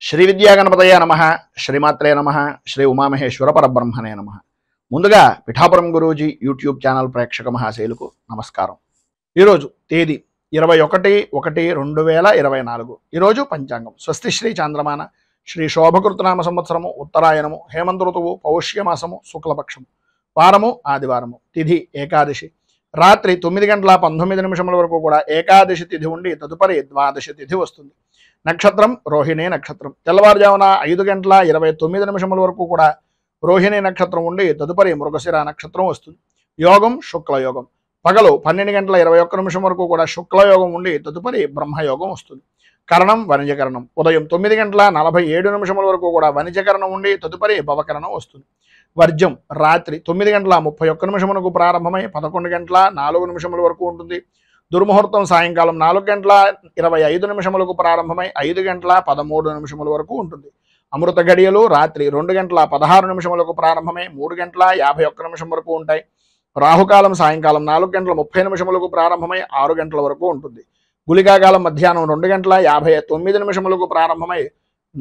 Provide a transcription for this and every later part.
శ్రీ విద్యాగణపతయ నమః, శ్రీమాత్రే నమః, శ్రీ ఉమామహేశ్వర పరబ్రహ్మణే నమః. ముందుగా పిఠాపురం గురూజీ యూట్యూబ్ ఛానల్ ప్రేక్షక మహాశైలకు నమస్కారం. ఈరోజు తేదీ 21/1/2024. ఈరోజు పంచాంగం స్వస్తి శ్రీ చాంద్రమాన శ్రీ శోభకృతనామ సంవత్సరము ఉత్తరాయణము హేమంత ఋతువు పౌష్యమాసము శుక్లపక్షము వారము ఆదివారము తిథి ఏకాదశి రాత్రి 9:19 వరకు కూడా ఏకాదశి తిథి ఉండి తదుపరి ద్వాదశి తిథి వస్తుంది. నక్షత్రం రోహిణి నక్షత్రం. తెల్లవారుజామున 5:29 వరకు కూడా రోహిణి నక్షత్రం ఉండి తదుపరి మృగశిర నక్షత్రం వస్తుంది. యోగం శుక్లయోగం. పగలు 12:21 వరకు కూడా శుక్లయోగం ఉండి తదుపరి బ్రహ్మయోగం వస్తుంది. కరణం వణిజకరణం. ఉదయం 9:47 వరకు కూడా వణిజకరణం ఉండి తదుపరి భవకరణం వస్తుంది. వర్జం రాత్రి 9:31 ప్రారంభమై 11:04 వరకు ఉంటుంది. దుర్ముహూర్తం సాయంకాలం 4:25 ప్రారంభమై 5:13 వరకు ఉంటుంది. అమృత గడియలు రాత్రి 2:16 ప్రారంభమై 3:51 వరకు ఉంటాయి. రాహుకాలం సాయంకాలం 4:30 ప్రారంభమై 6 గంటల వరకు ఉంటుంది. గుళికాకాలం మధ్యాహ్నం 2:59 ప్రారంభమై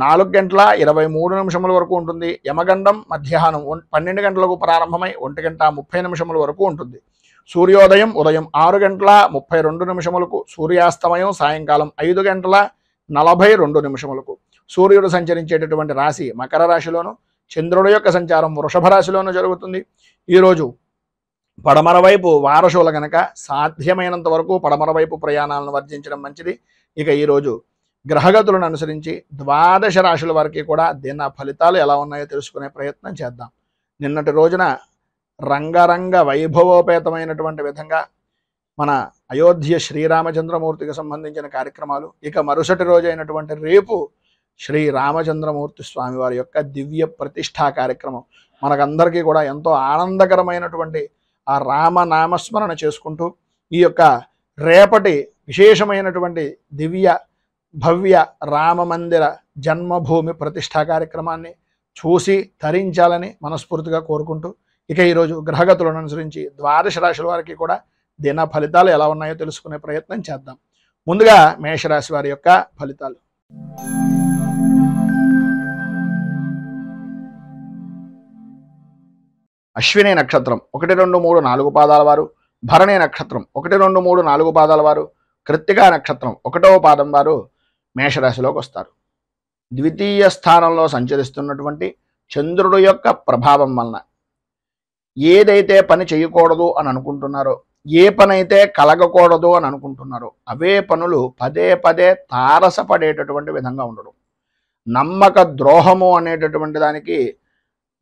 4:23 వరకు ఉంటుంది. యమగండం మధ్యాహ్నం 12 గంటలకు ప్రారంభమై 1:30 వరకు ఉంటుంది. సూర్యోదయం ఉదయం 6:32 సూర్యాస్తమయం సాయంకాలం 5:42 సూర్యుడు సంచరించేటటువంటి రాశి మకర రాశిలోను, చంద్రుడి యొక్క సంచారం వృషభ రాశిలోను జరుగుతుంది. ఈరోజు పడమర వైపు వారసుల గనక సాధ్యమైనంత వరకు పడమర వైపు ప్రయాణాలను వర్జించడం మంచిది. ఇక ఈరోజు గ్రహగతులను అనుసరించి ద్వాదశ రాశుల వారికి కూడా దిన ఫలితాలు ఎలా ఉన్నాయో తెలుసుకునే ప్రయత్నం చేద్దాం. నిన్నటి రోజున రంగరంగ వైభవోపేతమైనటువంటి విధంగా మన అయోధ్య శ్రీరామచంద్రమూర్తికి సంబంధించిన కార్యక్రమాలు, ఇక మరుసటి రోజు అయినటువంటి రేపు శ్రీ రామచంద్రమూర్తి స్వామి వారి యొక్క దివ్య ప్రతిష్ఠా కార్యక్రమం మనకందరికీ కూడా ఎంతో ఆనందకరమైనటువంటి ఆ రామనామస్మరణ చేసుకుంటూ ఈ యొక్క రేపటి విశేషమైనటువంటి దివ్య భవ్య రామ మందిర జన్మభూమి ప్రతిష్ఠా కార్యక్రమాన్ని చూసి తరించాలని మనస్ఫూర్తిగా కోరుకుంటూ ఇక ఈరోజు గ్రహగతులను అనుసరించి ద్వాదశ రాశుల వారికి కూడా దిన ఫలితాలు ఎలా ఉన్నాయో తెలుసుకునే ప్రయత్నం చేద్దాం. ముందుగా మేషరాశి వారి యొక్క ఫలితాలు. అశ్విని నక్షత్రం 1, 2, 3, 4 పాదాల వారు, భరణి నక్షత్రం 1, 2, 3, 4 పాదాల వారు, కృత్తికా నక్షత్రం 1వ పాదం వారు మేషరాశిలోకి వస్తారు. ద్వితీయ స్థానంలో సంచరిస్తున్నటువంటి చంద్రుడు యొక్క ప్రభావం వలన ఏదైతే పని చేయకూడదు అని అనుకుంటున్నారో, ఏ పని అయితే కలగకూడదు అని అనుకుంటున్నారో అవే పనులు పదే పదే తారసపడేటటువంటి విధంగా ఉండడం, నమ్మక ద్రోహము అనేటటువంటి దానికి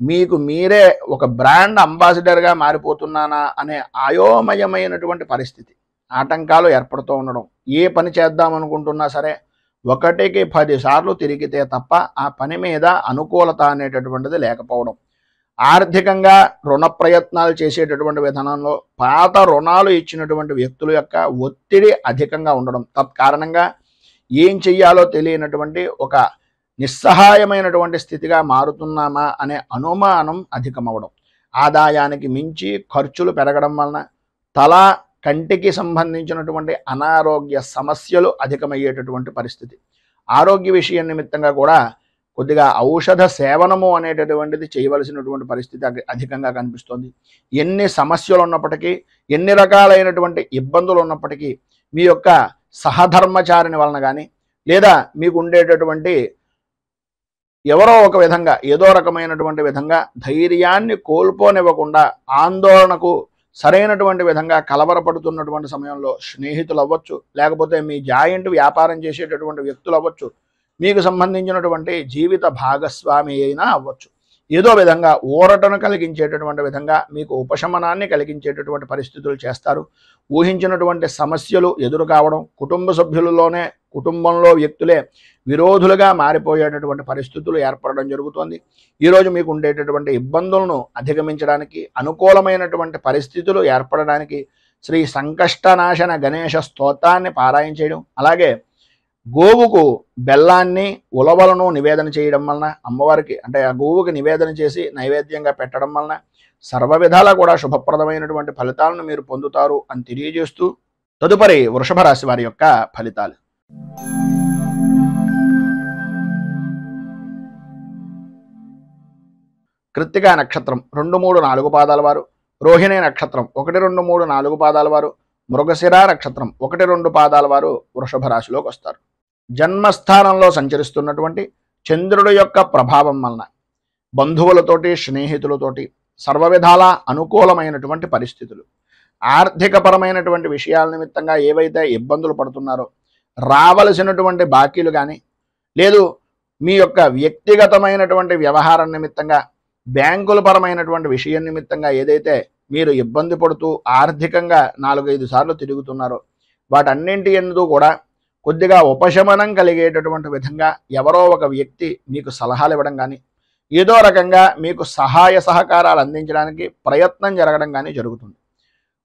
మీకు మీరే ఒక బ్రాండ్ అంబాసిడర్గా మారిపోతున్నానా అనే అయోమయమైనటువంటి పరిస్థితి, ఆటంకాలు ఏర్పడుతూ ఉండడం. ఏ పని చేద్దామనుకుంటున్నా సరే 1కి 10 సార్లు తిరిగితే తప్ప ఆ పని మీద అనుకూలత అనేటటువంటిది లేకపోవడం, ఆర్థికంగా రుణ ప్రయత్నాలు చేసేటటువంటి విధానంలో పాత రుణాలు ఇచ్చినటువంటి వ్యక్తుల యొక్క ఒత్తిడి అధికంగా ఉండడం, తత్కారణంగా ఏం చెయ్యాలో తెలియనటువంటి ఒక నిస్సహాయమైనటువంటి స్థితిగా మారుతున్నామా అనే అనుమానం అధికమవడం, ఆదాయానికి మించి ఖర్చులు పెరగడం వలన తల కంటికి సంబంధించినటువంటి అనారోగ్య సమస్యలు అధికమయ్యేటటువంటి పరిస్థితి, ఆరోగ్య విషయం నిమిత్తంగా కూడా కొద్దిగా ఔషధ సేవనము అనేటటువంటిది చేయవలసినటువంటి పరిస్థితి అధికంగా కనిపిస్తుంది. ఎన్ని సమస్యలు ఉన్నప్పటికీ, ఎన్ని రకాలైనటువంటి ఇబ్బందులు ఉన్నప్పటికీ మీ యొక్క సహధర్మచారిని వలన కానీ లేదా మీకు ఉండేటటువంటి ఎవరో ఒక విధంగా ఏదో రకమైనటువంటి విధంగా ధైర్యాన్ని కోల్పోనివ్వకుండా ఆందోళనకు సరైనటువంటి విధంగా కలవరపడుతున్నటువంటి సమయంలో స్నేహితులు అవ్వచ్చు, లేకపోతే మీ జాయింట్ వ్యాపారం చేసేటటువంటి వ్యక్తులు అవ్వచ్చు, మీకు సంబంధించినటువంటి జీవిత భాగస్వామి అయినా అవ్వచ్చు, ఏదో విధంగా ఊరటను కలిగించేటటువంటి విధంగా మీకు ఉపశమనాన్ని కలిగించేటటువంటి పరిస్థితులు చేస్తారు. ఊహించినటువంటి సమస్యలు ఎదురు కావడం, కుటుంబ సభ్యులలోనే కుటుంబంలో వ్యక్తులే విరోధులుగా మారిపోయేటటువంటి పరిస్థితులు ఏర్పడడం జరుగుతోంది. ఈరోజు మీకు ఉండేటటువంటి ఇబ్బందులను అధిగమించడానికి, అనుకూలమైనటువంటి పరిస్థితులు ఏర్పడడానికి శ్రీ సంకష్టనాశన గణేశ స్తోత్రాన్ని పారాయణ చేయడం, అలాగే గోవుకు బెల్లాన్ని ఉలవలను నివేదన చేయడం వలన అమ్మవారికి అంటే ఆ గోవుకి నివేదన చేసి నైవేద్యంగా పెట్టడం వలన సర్వ విధాలా కూడా శుభప్రదమైనటువంటి ఫలితాలను మీరు పొందుతారు అని తెలియజేస్తూ తదుపరి వృషభ రాశి వారి యొక్క ఫలితాలు. కృత్తికా నక్షత్రం 2, 3, 4 పాదాల వారు, రోహిణి నక్షత్రం 1, 2, 3, 4 పాదాల వారు, మృగశిర నక్షత్రం 1, 2 పాదాల వారు వృషభ రాశిలోకి వస్తారు. జన్మస్థానంలో సంచరిస్తున్నటువంటి చంద్రుడి యొక్క ప్రభావం వలన బంధువులతోటి, స్నేహితులతోటి సర్వ విధాల అనుకూలమైనటువంటి పరిస్థితులు, ఆర్థికపరమైనటువంటి విషయాల నిమిత్తంగా ఏవైతే ఇబ్బందులు పడుతున్నారో రావలసినటువంటి బాకీలు కానీ, లేదు మీ యొక్క వ్యక్తిగతమైనటువంటి వ్యవహారం నిమిత్తంగా బ్యాంకుల పరమైనటువంటి విషయం నిమిత్తంగా ఏదైతే మీరు ఇబ్బంది పడుతూ ఆర్థికంగా 4-5 సార్లు తిరుగుతున్నారో వాటన్నింటి యందు కూడా కొద్దిగా ఉపశమనం కలిగేటటువంటి విధంగా ఎవరో ఒక వ్యక్తి మీకు సలహాలు ఇవ్వడం కానీ, ఏదో రకంగా మీకు సహాయ సహకారాలు అందించడానికి ప్రయత్నం జరగడం కానీ జరుగుతుంది.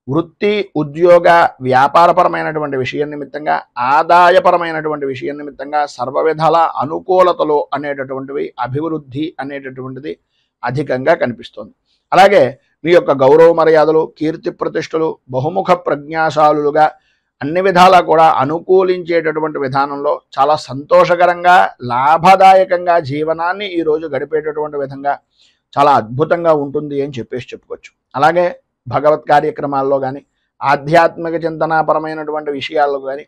వృత్తి, ఉద్యోగ, వ్యాపారపరమైనటువంటి విషయం నిమిత్తంగా, ఆదాయపరమైనటువంటి విషయం నిమిత్తంగా సర్వ విధాల అనుకూలతలు అనేటటువంటివి, అభివృద్ధి అనేటటువంటిది అధికంగా కనిపిస్తుంది. అలాగే మీ యొక్క గౌరవ మర్యాదలు, కీర్తి ప్రతిష్టలు బహుముఖ ప్రజ్ఞాశాలుగా అన్ని విధాలా కూడా అనుకూలించేటటువంటి విధానంలో చాలా సంతోషకరంగా, లాభదాయకంగా జీవనాన్ని ఈరోజు గడిపేటటువంటి విధంగా చాలా అద్భుతంగా ఉంటుంది అని చెప్పుకోవచ్చు. అలాగే భగవత్ కార్యక్రమాల్లో కానీ, ఆధ్యాత్మిక చింతనాపరమైనటువంటి విషయాల్లో కానీ,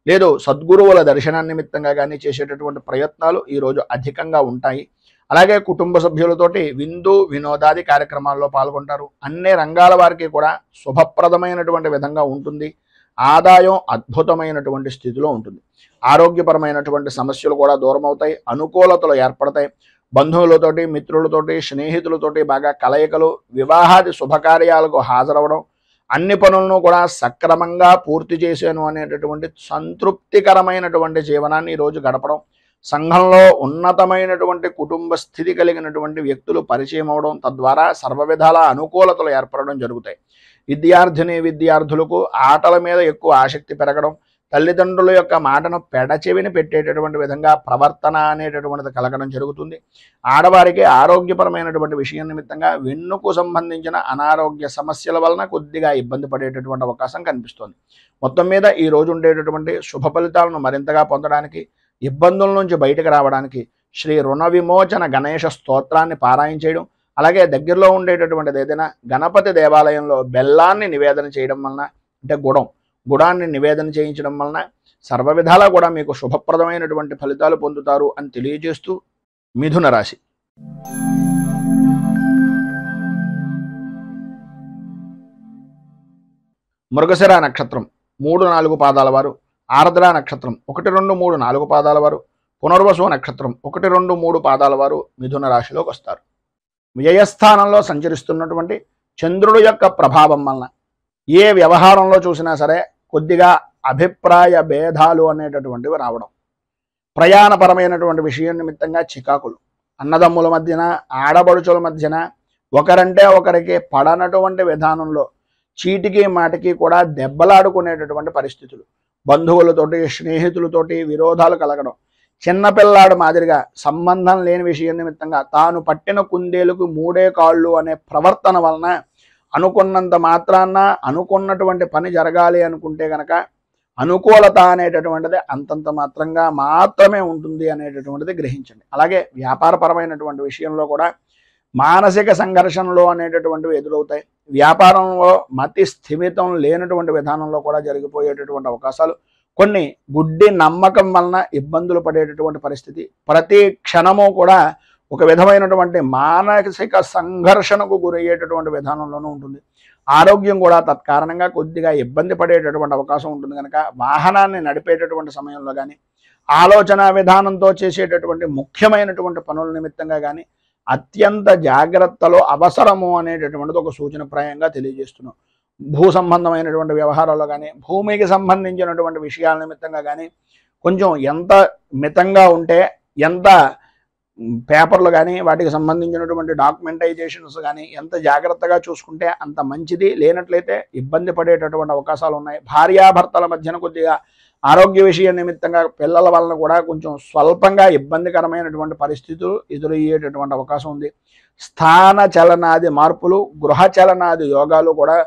లేదు సద్గురువుల దర్శన నిమిత్తంగా కానీ చేసేటటువంటి ప్రయత్నాలు ఈరోజు అధికంగా ఉంటాయి. అలాగే కుటుంబ సభ్యులతోటి విందు వినోదాది కార్యక్రమాల్లో పాల్గొంటారు. అన్ని రంగాల వారికి కూడా శుభప్రదమైనటువంటి విధంగా ఉంటుంది. ఆదాయం అద్భుతమైనటువంటి స్థితిలో ఉంటుంది. ఆరోగ్యపరమైనటువంటి సమస్యలు కూడా దూరం అవుతాయి, అనుకూలతలు ఏర్పడతాయి. బంధువులతోటి, మిత్రులతోటి, స్నేహితులతోటి బాగా కలయికలు, వివాహాది శుభకార్యాలకు హాజరవడం, అన్ని పనులను కూడా సక్రమంగా పూర్తి చేశాను అనేటటువంటి సంతృప్తికరమైనటువంటి జీవనాన్ని ఈరోజు గడపడం, సంఘంలో ఉన్నతమైనటువంటి కుటుంబ స్థితి కలిగినటువంటి వ్యక్తులు పరిచయం అవడం, తద్వారా సర్వ విధాల అనుకూలతలు ఏర్పడడం జరుగుతాయి. విద్యార్థులకు ఆటల మీద ఎక్కువ ఆసక్తి పెరగడం, తల్లిదండ్రుల యొక్క మాటను పెడచెవిని పెట్టేటటువంటి విధంగా ప్రవర్తన అనేటటువంటిది కలగడం జరుగుతుంది. ఆడవారికి ఆరోగ్యపరమైనటువంటి విషయం నిమిత్తంగా వెన్నుకు సంబంధించిన అనారోగ్య సమస్యల వలన కొద్దిగా ఇబ్బంది పడేటటువంటి అవకాశం కనిపిస్తుంది. మొత్తం మీద ఈ రోజు ఉండేటటువంటి శుభ ఫలితాలను మరింతగా పొందడానికి, ఇబ్బందుల నుంచి బయటకు రావడానికి శ్రీ రుణ విమోచన గణేష స్తోత్రాన్ని పారాయణ చేయడం, అలాగే దగ్గరలో ఉండేటటువంటిది ఏదైనా గణపతి దేవాలయంలో బెల్లాన్ని నివేదన చేయడం వలన, అంటే గుడాన్ని నివేదన చేయించడం వలన సర్వ విధాలా కూడా మీకు శుభప్రదమైనటువంటి ఫలితాలు పొందుతారు అని తెలియజేస్తూ మిథున రాశి. మృగశిర నక్షత్రం 3, 4 పాదాల వారు, ఆర్ద్ర నక్షత్రం 1, 2, 3, 4 పాదాల వారు, పునర్వసు నక్షత్రం 1, 2, 3 పాదాల వారు మిథున రాశిలోకి వస్తారు. వ్యయస్థానంలో సంచరిస్తున్నటువంటి చంద్రుడు యొక్క ప్రభావం వలన ఏ వ్యవహారంలో చూసినా సరే కొద్దిగా అభిప్రాయ భేదాలు అనేటటువంటివి రావడం, ప్రయాణపరమైనటువంటి విషయం నిమిత్తంగా చికాకులు, అన్నదమ్ముల మధ్యన, ఆడబడుచుల మధ్యన ఒకరంటే ఒకరికి పడనటువంటి విధానంలో చీటికి మాటికి కూడా దెబ్బలాడుకునేటటువంటి పరిస్థితులు, బంధువులతోటి, స్నేహితులతోటి విరోధాలు కలగడం, చిన్నపిల్లాడు మాదిరిగా సంబంధం లేని విషయం నిమిత్తంగా తాను పట్టిన కుందేలుకు 3 కాళ్ళు అనే ప్రవర్తన వలన అనుకున్నంత మాత్రాన అనుకున్నటువంటి పని జరగాలి అనుకుంటే గనక అనుకూలత అనేటటువంటిది అంతంత మాత్రంగా మాత్రమే ఉంటుంది అనేటటువంటిది గ్రహించండి. అలాగే వ్యాపారపరమైనటువంటి విషయంలో కూడా మానసిక సంఘర్షణలు అనేటటువంటివి ఎదురవుతాయి. వ్యాపారంలో మతి స్థిమితం లేనటువంటి విధానంలో కూడా జరిగిపోయేటటువంటి అవకాశాలు, కొన్ని గుడ్డి నమ్మకం వలన ఇబ్బందులు పడేటటువంటి పరిస్థితి, ప్రతి క్షణము కూడా ఒక విధమైనటువంటి మానసిక సంఘర్షణకు గురయ్యేటటువంటి విధానంలోనూ ఉంటుంది. ఆరోగ్యం కూడా తత్కారణంగా కొద్దిగా ఇబ్బంది పడేటటువంటి అవకాశం ఉంటుంది కనుక వాహనాన్ని నడిపేటటువంటి సమయంలో కానీ, ఆలోచన విధానంతో చేసేటటువంటి ముఖ్యమైనటువంటి పనుల నిమిత్తంగా కానీ అత్యంత జాగ్రత్తలు అవసరము అనేటటువంటిది ఒక సూచనప్రాయంగా తెలియజేస్తున్నాం. భూ సంబంధమైనటువంటి వ్యవహారాల్లో కానీ, భూమికి సంబంధించినటువంటి విషయాల నిమిత్తంగా కానీ కొంచెం ఎంత మితంగా ఉంటే, ఎంత పేపర్లు కానీ వాటికి సంబంధించినటువంటి డాక్యుమెంటైజేషన్స్ కానీ ఎంత జాగ్రత్తగా చూసుకుంటే అంత మంచిది. లేనట్లయితే ఇబ్బంది పడేటటువంటి అవకాశాలు ఉన్నాయి. భార్యాభర్తల మధ్యన కొద్దిగా ఆరోగ్య విషయం నిమిత్తంగా పిల్లల వలన కూడా కొంచెం స్వల్పంగా ఇబ్బందికరమైనటువంటి పరిస్థితులు ఎదురయ్యేటటువంటి అవకాశం ఉంది. స్థాన చలనాది మార్పులు, గృహ చలనాది యోగాలు కూడా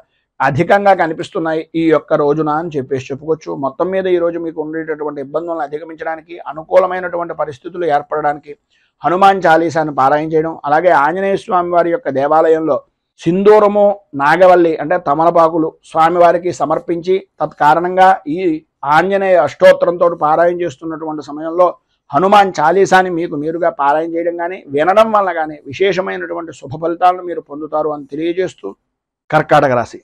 అధికంగా కనిపిస్తున్నాయి ఈ యొక్క రోజున అని చెప్పుకోవచ్చు. మొత్తం మీద ఈరోజు మీకు ఉండేటటువంటి ఇబ్బందులను అధిగమించడానికి, అనుకూలమైనటువంటి పరిస్థితులు ఏర్పడడానికి హనుమాన్ చాలీసాను పారాయణ చేయడం, అలాగే ఆంజనేయ స్వామి వారి యొక్క దేవాలయంలో సింధూరము నాగవల్లి అంటే తమలపాకులు స్వామివారికి సమర్పించి తత్కారణంగా ఈ ఆంజనేయ అష్టోత్తరంతో పారాయణ చేస్తున్నటువంటి సమయంలో హనుమాన్ చాలీసాని మీకు మీరుగా పారాయణ చేయడం కానీ వినడం వల్ల కానీ విశేషమైనటువంటి శుభ ఫలితాలను మీరు పొందుతారు అని తెలియజేస్తూ కర్కాటక రాశి.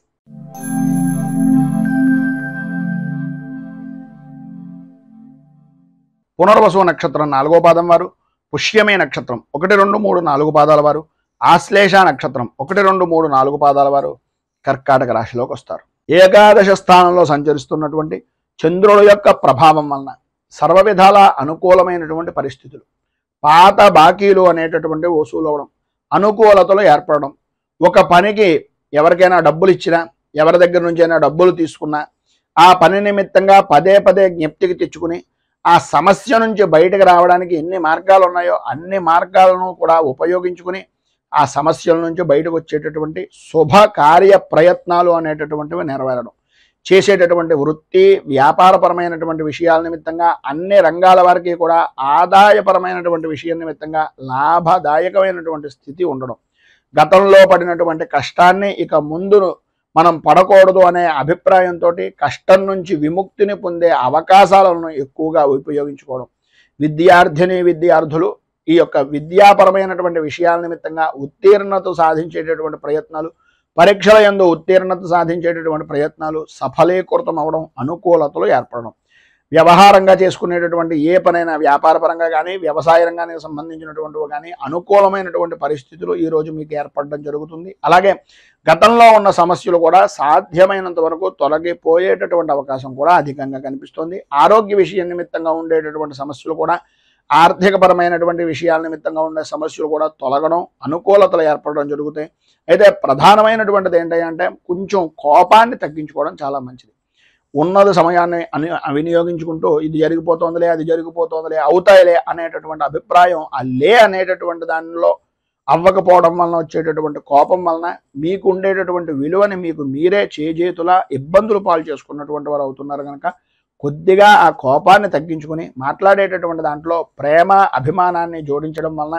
పునర్వసు నక్షత్రం 4వ పాదం వారు, పుష్యమే నక్షత్రం 1, 2, 3, 4 పాదాల వారు, ఆశ్లేష నక్షత్రం 1, 2, 3, 4 పాదాల వారు కర్కాటక రాశిలోకి వస్తారు. ఏకాదశ స్థానంలో సంచరిస్తున్నటువంటి చంద్రుడి యొక్క ప్రభావం వలన సర్వ విధాల అనుకూలమైనటువంటి పరిస్థితులు, పాత బాకీలు అనేటటువంటి వసూలు అవడం, అనుకూలతలు ఏర్పడడం, ఒక పనికి ఎవరికైనా డబ్బులు ఇచ్చినా, ఎవరి దగ్గర నుంచి అయినా డబ్బులు తీసుకున్నా ఆ పని నిమిత్తంగా పదే పదే జ్ఞప్తికి తెచ్చుకుని ఆ సమస్య నుంచి బయటకు రావడానికి ఎన్ని మార్గాలు ఉన్నాయో అన్ని మార్గాలను కూడా ఉపయోగించుకుని ఆ సమస్యల నుంచి బయటకు వచ్చేటటువంటి శుభ కార్య ప్రయత్నాలు అనేటటువంటివి నెరవేరడం, చేసేటటువంటి వృత్తి వ్యాపారపరమైనటువంటి విషయాల నిమిత్తంగా అన్ని రంగాల వారికి కూడా ఆదాయపరమైనటువంటి విషయం నిమిత్తంగా లాభదాయకమైనటువంటి స్థితి ఉండడం, గతంలో పడినటువంటి కష్టాన్ని ఇక ముందు మనం పడకూడదు అనే అభిప్రాయంతో కష్టం నుంచి విముక్తిని పొందే అవకాశాలను ఎక్కువగా ఉపయోగించుకోవడం, విద్యార్థులు ఈ యొక్క విద్యాపరమైనటువంటి విషయాల నిమిత్తంగా ఉత్తీర్ణత సాధించేటటువంటి ప్రయత్నాలు, పరీక్షల యందు ఉత్తీర్ణత సాధించేటటువంటి ప్రయత్నాలు సఫలీకృతం అవడం, అనుకూలతలు ఏర్పడడం, వ్యవహారంగా చేసుకునేటటువంటి ఏ పనైనా వ్యాపారపరంగా కానీ వ్యవసాయ రంగానికి సంబంధించినటువంటివి కానీ అనుకూలమైనటువంటి పరిస్థితులు ఈరోజు మీకు ఏర్పడడం జరుగుతుంది. అలాగే గతంలో ఉన్న సమస్యలు కూడా సాధ్యమైనంత వరకు తొలగిపోయేటటువంటి అవకాశం కూడా అధికంగా కనిపిస్తుంది. ఆరోగ్య విషయం నిమిత్తంగా ఉండేటటువంటి సమస్యలు కూడా, ఆర్థికపరమైనటువంటి విషయాల నిమిత్తంగా ఉండే సమస్యలు కూడా తొలగడం, అనుకూలతలు ఏర్పడడం జరుగుతాయి. అయితే ప్రధానమైనటువంటిది ఏంటంటే కొంచెం కోపాన్ని తగ్గించుకోవడం చాలా మంచిది. ఉన్నది సమయాన్ని వినియోగించుకుంటూ ఇది జరిగిపోతుందిలే, అది జరిగిపోతుందిలే, అవుతాయిలే అనేటటువంటి అభిప్రాయం ఆ అనేటటువంటి దానిలో అవ్వకపోవడం వలన వచ్చేటటువంటి కోపం వలన మీకు ఉండేటటువంటి విలువని మీకు మీరే చేజేతులా ఇబ్బందులు పాలు చేసుకున్నటువంటి వారు అవుతున్నారు కనుక కొద్దిగా ఆ కోపాన్ని తగ్గించుకుని మాట్లాడేటటువంటి దాంట్లో ప్రేమ అభిమానాన్ని జోడించడం వలన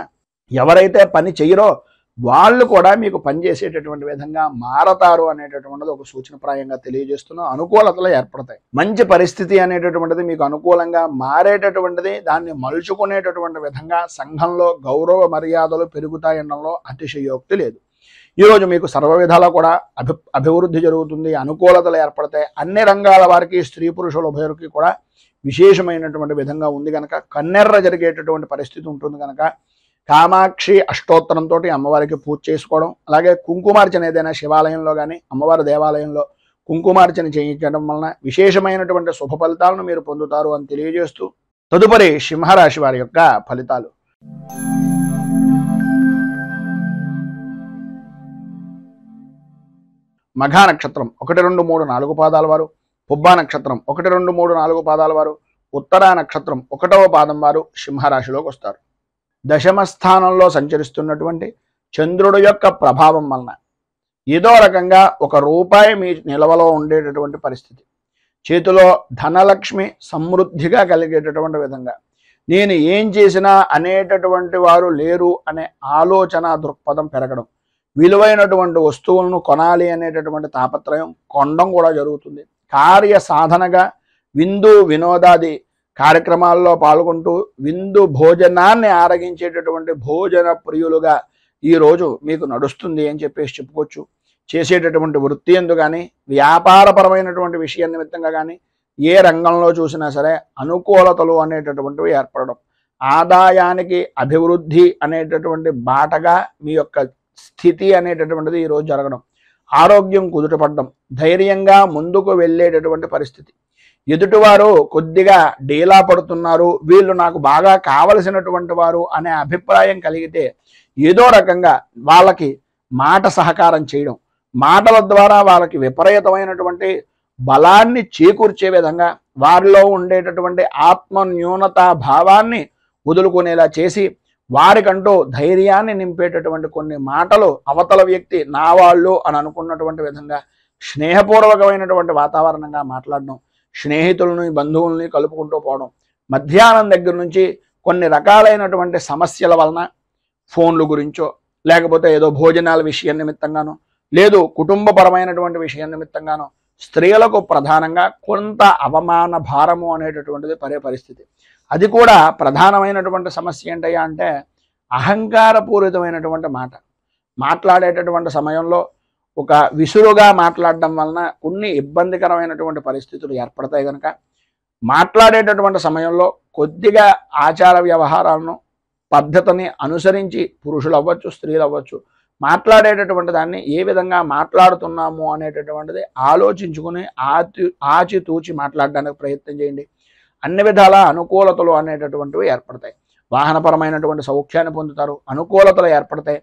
ఎవరైతే పని చేయరో వాళ్ళు కూడా మీకు పనిచేసేటటువంటి విధంగా మారతారు అనేటటువంటిది ఒక సూచనప్రాయంగా తెలియజేస్తున్న అనుకూలతలు ఏర్పడతాయి. మంచి పరిస్థితి అనేటటువంటిది మీకు అనుకూలంగా మారేటటువంటిది, దాన్ని మలుచుకునేటటువంటి విధంగా సంఘంలో గౌరవ మర్యాదలు పెరుగుతాయనడంలో అతిశయోక్తి లేదు. ఈరోజు మీకు సర్వ విధాలా కూడా అభివృద్ధి జరుగుతుంది, అనుకూలతలు ఏర్పడతాయి. అన్ని రంగాల వారికి స్త్రీ పురుషుల ఉభయులకి కూడా విశేషమైనటువంటి విధంగా ఉంది కనుక కన్నెర్ర జరిగేటటువంటి పరిస్థితి ఉంటుంది కనుక కామాక్షి అష్టోత్తరంతో అమ్మవారికి పూజ చేసుకోవడం, అలాగే కుంకుమార్చన ఏదైనా శివాలయంలో కానీ అమ్మవారి దేవాలయంలో కుంకుమార్చన చేయించడం వలన విశేషమైనటువంటి శుభ ఫలితాలను మీరు పొందుతారు అని తెలియజేస్తూ తదుపరి సింహరాశి వారి యొక్క ఫలితాలు. మఘా నక్షత్రం 1, 2, 3, 4 పాదాల వారు, పుబ్బా నక్షత్రం 1, 2, 3, 4 పాదాల వారు, ఉత్తరా నక్షత్రం 1వ పాదం వారు సింహరాశిలోకి వస్తారు. దశమ స్థానంలో సంచరిస్తున్నటువంటి చంద్రుడి యొక్క ప్రభావం వలన ఏదో రకంగా ₹1 మీ నిల్వలో ఉండేటటువంటి పరిస్థితి, చేతిలో ధనలక్ష్మి సమృద్ధిగా కలిగేటటువంటి విధంగా నేను ఏం చేసినా అనేటటువంటి వారు లేరు అనే ఆలోచన దృక్పథం పెరగడం, విలువైనటువంటి వస్తువులను కొనాలి అనేటటువంటి తాపత్రయం కొనడం కూడా జరుగుతుంది. కార్య సాధనగా విందు వినోదాది కార్యక్రమాల్లో పాల్గొంటూ విందు భోజనాన్ని ఆరగించేటటువంటి భోజన ప్రియులుగా ఈరోజు మీకు నడుస్తుంది అని చెప్పేసి చెప్పుకోవచ్చు. చేసేటటువంటి వృత్తి ఎందు కానీ వ్యాపారపరమైనటువంటి విషయం నిమిత్తంగా కానీ ఏ రంగంలో చూసినా సరే అనుకూలతలు అనేటటువంటివి ఏర్పడడం, ఆదాయానికి అభివృద్ధి అనేటటువంటి బాటగా మీ యొక్క స్థితి అనేటటువంటిది ఈరోజు జరగడం, ఆరోగ్యం కుదుటపడడం, ధైర్యంగా ముందుకు వెళ్ళేటటువంటి పరిస్థితి. ఎదుటివారు కొద్దిగా డీలా పడుతున్నారు, వీళ్ళు నాకు బాగా కావలసినటువంటి వారు అనే అభిప్రాయం కలిగితే ఏదో రకంగా వాళ్ళకి మాట సహకారం చేయడం, మాటల ద్వారా వాళ్ళకి విపరీతమైనటువంటి బలాన్ని చేకూర్చే విధంగా వారిలో ఉండేటటువంటి ఆత్మ న్యూనతా భావాన్ని వదులుకునేలా చేసి వారికంటూ ధైర్యాన్ని నింపేటటువంటి కొన్ని మాటలు అవతల వ్యక్తి నా వాళ్ళు అని అనుకున్నటువంటి విధంగా స్నేహపూర్వకమైనటువంటి వాతావరణంగా మాట్లాడడం, స్నేహితులని బంధువుల్ని కలుపుకుంటూ పోవడం, మధ్యాహ్నం దగ్గర నుంచి కొన్ని రకాలైనటువంటి సమస్యల వలన ఫోన్లు గురించో లేకపోతే ఏదో భోజనాల విషయం నిమిత్తంగానో లేదు కుటుంబపరమైనటువంటి విషయం నిమిత్తంగానో స్త్రీలకు ప్రధానంగా కొంత అవమాన భారము అనేటటువంటిది పడే పరిస్థితి. అది కూడా ప్రధానమైనటువంటి సమస్య ఏంటయ్యా అంటే అహంకారపూరితమైనటువంటి మాట్లాడేటటువంటి సమయంలో ఒక విసురుగా మాట్లాడడం వలన కొన్ని ఇబ్బందికరమైనటువంటి పరిస్థితులు ఏర్పడతాయి. కనుక మాట్లాడేటటువంటి సమయంలో కొద్దిగా ఆచార వ్యవహారాలను పద్ధతిని అనుసరించి పురుషులు అవ్వచ్చు స్త్రీలు అవ్వచ్చు మాట్లాడేటటువంటి దాన్ని ఏ విధంగా మాట్లాడుతున్నాము అనేటటువంటిది ఆలోచించుకుని ఆచితూచి మాట్లాడడానికి ప్రయత్నం చేయండి. అన్ని విధాల అనుకూలతలు అనేటటువంటివి ఏర్పడతాయి. వాహనపరమైనటువంటి సౌఖ్యాన్ని పొందుతారు, అనుకూలతలు ఏర్పడతాయి.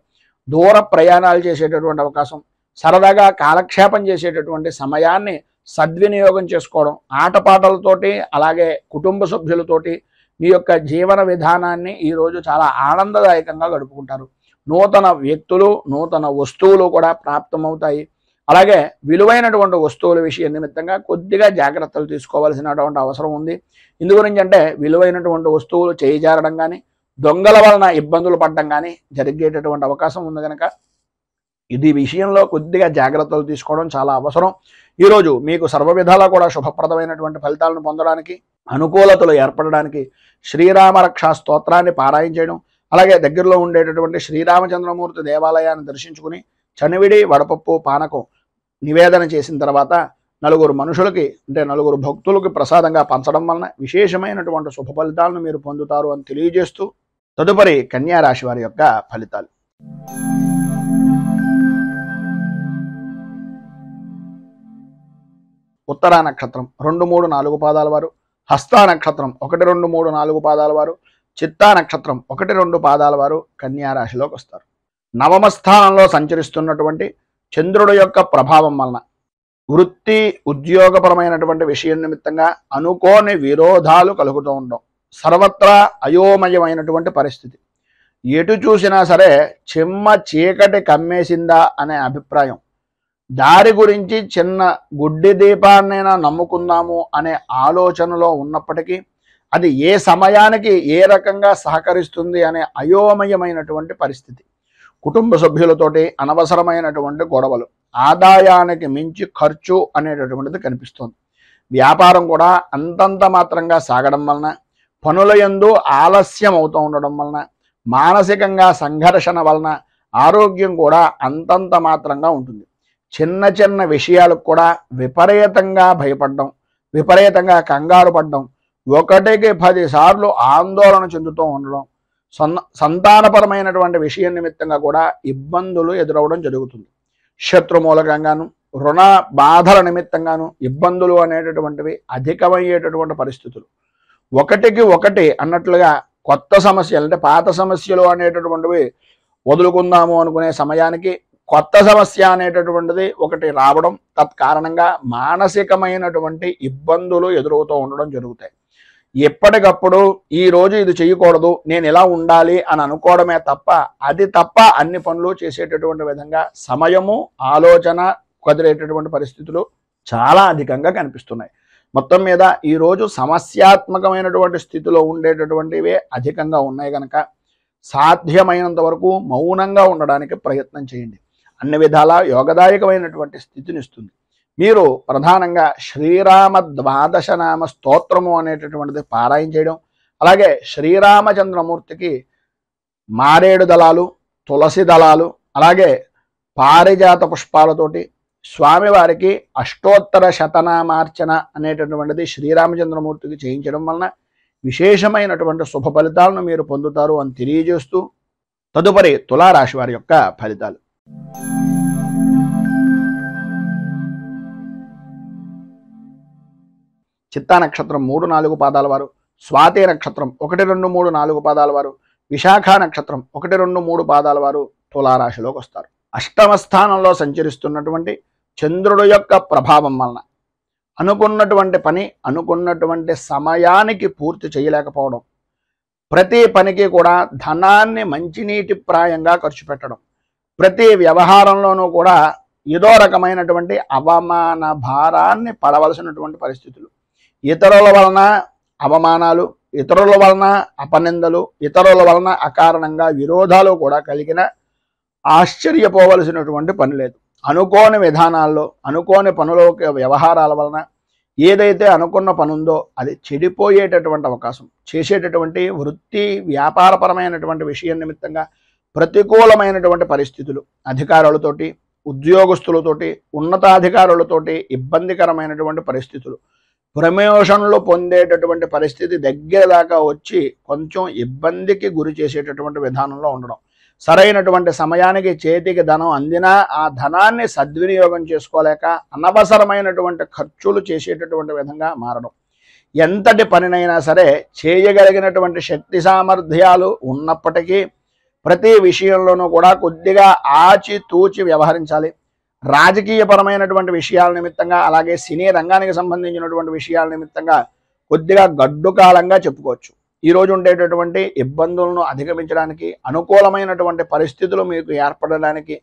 దూర ప్రయాణాలు చేసేటటువంటి అవకాశం, సరదాగా కాలక్షేపం చేసేటటువంటి సమయాన్ని సద్వినియోగం చేసుకోవడం, ఆటపాటలతోటి అలాగే కుటుంబ సభ్యులతోటి మీ యొక్క జీవన విధానాన్ని ఈరోజు చాలా ఆనందదాయకంగా గడుపుకుంటారు. నూతన వ్యక్తులు నూతన వస్తువులు కూడా ప్రాప్తమవుతాయి. అలాగే విలువైనటువంటి వస్తువుల విషయం నిమిత్తంగా కొద్దిగా జాగ్రత్తలు తీసుకోవాల్సినటువంటి అవసరం ఉంది. ఇందు గురించి అంటే విలువైనటువంటి వస్తువులు చేయిజారడం కానీ దొంగల వలన ఇబ్బందులు పడడం కానీ జరిగేటటువంటి అవకాశం ఉంది. కనుక ఇది విషయంలో కొద్దిగా జాగ్రత్తలు తీసుకోవడం చాలా అవసరం. ఈరోజు మీకు సర్వ విధాలా కూడా శుభప్రదమైనటువంటి ఫలితాలను పొందడానికి అనుకూలతలు ఏర్పడడానికి శ్రీరామ రక్షా స్తోత్రాన్ని పారాయణ చేయడం, అలాగే దగ్గరలో ఉండేటటువంటి శ్రీరామచంద్రమూర్తి దేవాలయాన్ని దర్శించుకుని చనివిడి వడపప్పు పానకం నివేదన చేసిన తర్వాత నలుగురు మనుషులకి అంటే నలుగురు భక్తులకి ప్రసాదంగా పంచడం వలన విశేషమైనటువంటి శుభ ఫలితాలను మీరు పొందుతారు అని తెలియజేస్తూ తదుపరి కన్యా రాశి వారి యొక్క ఫలితాలు. ఉత్తరా నక్షత్రం 2, 3, 4 పాదాల వారు, హస్తా నక్షత్రం 1, 2, 3, 4 పాదాల వారు, చిత్తా నక్షత్రం 1, 2 పాదాల వారు కన్యా రాశిలోకి వస్తారు. నవమ స్థానంలో సంచరిస్తున్నటువంటి చంద్రుడు యొక్క ప్రభావం వలన వృత్తి ఉద్యోగపరమైనటువంటి విషయం నిమిత్తంగా అనుకోని విరోధాలు కలుగుతూ ఉండడం, సర్వత్రా అయోమయమైనటువంటి పరిస్థితి, ఎటు చూసినా సరే చిమ్మ చీకటి కమ్మేసిందా అనే అభిప్రాయం, దారి గురించి చిన్న గుడ్డి దీపాన్నైనా నమ్ముకుందాము అనే ఆలోచనలో ఉన్నప్పటికీ అది ఏ సమయానికి ఏ రకంగా సహకరిస్తుంది అనే అయోమయమైనటువంటి పరిస్థితి, కుటుంబ సభ్యులతోటి అనవసరమైనటువంటి గొడవలు, ఆదాయానికి మించి ఖర్చు అనేటటువంటిది కనిపిస్తుంది. వ్యాపారం కూడా అంతంత మాత్రంగా సాగడం వలన, పనుల యందు ఆలస్యం అవుతూ ఉండడం వలన, మానసికంగా సంఘర్షణ వలన ఆరోగ్యం కూడా అంతంత మాత్రంగా ఉంటుంది. చిన్న చిన్న విషయాలకు కూడా విపరీతంగా భయపడడం, విపరీతంగా కంగారు పడడం, 1కి 10 సార్లు ఆందోళన చెందుతూ ఉండడం, సంతానపరమైనటువంటి విషయం నిమిత్తంగా కూడా ఇబ్బందులు ఎదురవడం జరుగుతుంది. శత్రు మూలకంగాను రుణ బాధల నిమిత్తంగాను ఇబ్బందులు అనేటటువంటివి అధికమయ్యేటటువంటి పరిస్థితులు, 1కి 1 అన్నట్లుగా కొత్త సమస్యలు అంటే పాత సమస్యలు అనేటటువంటివి వదులుకుందాము అనుకునే సమయానికి కొత్త సమస్య అనేటటువంటిది ఒకటి రావడం, తత్కారణంగా మానసికమైనటువంటి ఇబ్బందులు ఎదురవుతూ ఉండడం జరుగుతాయి. ఎప్పటికప్పుడు ఈరోజు ఇది చేయకూడదు, నేను ఇలా ఉండాలి అని అనుకోవడమే తప్ప అది తప్ప అన్ని పనులు చేసేటటువంటి విధంగా సమయము ఆలోచన కుదిరేటటువంటి పరిస్థితులు చాలా అధికంగా కనిపిస్తున్నాయి. మొత్తం మీద ఈరోజు సమస్యాత్మకమైనటువంటి స్థితిలో ఉండేటటువంటివే అధికంగా ఉన్నాయి. కనుక సాధ్యమైనంత వరకు మౌనంగా ఉండడానికి ప్రయత్నం చేయండి. అన్ని విధాల యోగదాయకమైనటువంటి స్థితిని ఇస్తుంది. మీరు ప్రధానంగా శ్రీరామ 12 నామ స్తోత్రము అనేటటువంటిది పారాయణ చేయడం, అలాగే శ్రీరామచంద్రమూర్తికి మారేడు దళాలు, తులసి దళాలు, అలాగే పారిజాత పుష్పాలతోటి స్వామివారికి అష్టోత్తర శతనామార్చన అనేటటువంటిది శ్రీరామచంద్రమూర్తికి చేయించడం వలన విశేషమైనటువంటి శుభ ఫలితాలను మీరు పొందుతారు అని తెలియజేస్తూ తదుపరి తులారాశి వారి యొక్క ఫలితాలు. చిత్తా నక్షత్రం 3, 4 పాదాల వారు, స్వాతి నక్షత్రం 1, 2, 3, 4 పాదాల వారు, విశాఖ నక్షత్రం 1, 2, 3 పాదాల వారు తులారాశిలోకి వస్తారు. అష్టమ స్థానంలో సంచరిస్తున్నటువంటి చంద్రుడు యొక్క ప్రభావం వలన అనుకున్నటువంటి పని అనుకున్నటువంటి సమయానికి పూర్తి చేయలేకపోవడం, ప్రతి పనికి కూడా ధనాన్ని మంచినీటి ప్రాయంగా ఖర్చు పెట్టడం, ప్రతి వ్యవహారంలోనూ కూడా ఏదో రకమైనటువంటి అవమాన భారాన్ని పడవలసినటువంటి పరిస్థితులు, ఇతరుల వలన అవమానాలు, ఇతరుల వలన అపనిందలు, ఇతరుల వలన అకారణంగా విరోధాలు కూడా కలిగిన ఆశ్చర్యపోవలసినటువంటి పని లేదు. అనుకోని విధానాల్లో, అనుకోని పనుల వ్యవహారాల వలన ఏదైతే అనుకున్న పని ఉందో అది చెడిపోయేటటువంటి అవకాశం, చేసేటటువంటి వృత్తి వ్యాపారపరమైనటువంటి విషయం నిమిత్తంగా ప్రతికూలమైనటువంటి పరిస్థితులు, అధికారులతోటి, ఉద్యోగస్తులతోటి, ఉన్నతాధికారులతోటి ఇబ్బందికరమైనటువంటి పరిస్థితులు, ప్రమోషన్లు పొందేటటువంటి పరిస్థితి దగ్గర దాకా వచ్చి కొంచెం ఇబ్బందికి గురి చేసేటటువంటి విధానంలో ఉండడం, సరైనటువంటి సమయానికి చేతికి ధనం అందినా ఆ ధనాన్ని సద్వినియోగం చేసుకోలేక అనవసరమైనటువంటి ఖర్చులు చేసేటటువంటి విధంగా మారడం, ఎంతటి పనినైనా సరే చేయగలిగినటువంటి శక్తి సామర్థ్యాలు ఉన్నప్పటికీ ప్రతి విషయంలోనూ కూడా కొద్దిగా ఆచితూచి వ్యవహరించాలి. రాజకీయపరమైనటువంటి విషయాల నిమిత్తంగా, అలాగే సినీ రంగానికి సంబంధించినటువంటి విషయాల నిమిత్తంగా కొద్దిగా గడ్డు కాలంగా చెప్పుకోవచ్చు. ఈరోజు ఉండేటటువంటి ఇబ్బందులను అధిగమించడానికి, అనుకూలమైనటువంటి పరిస్థితులు మీకు ఏర్పడడానికి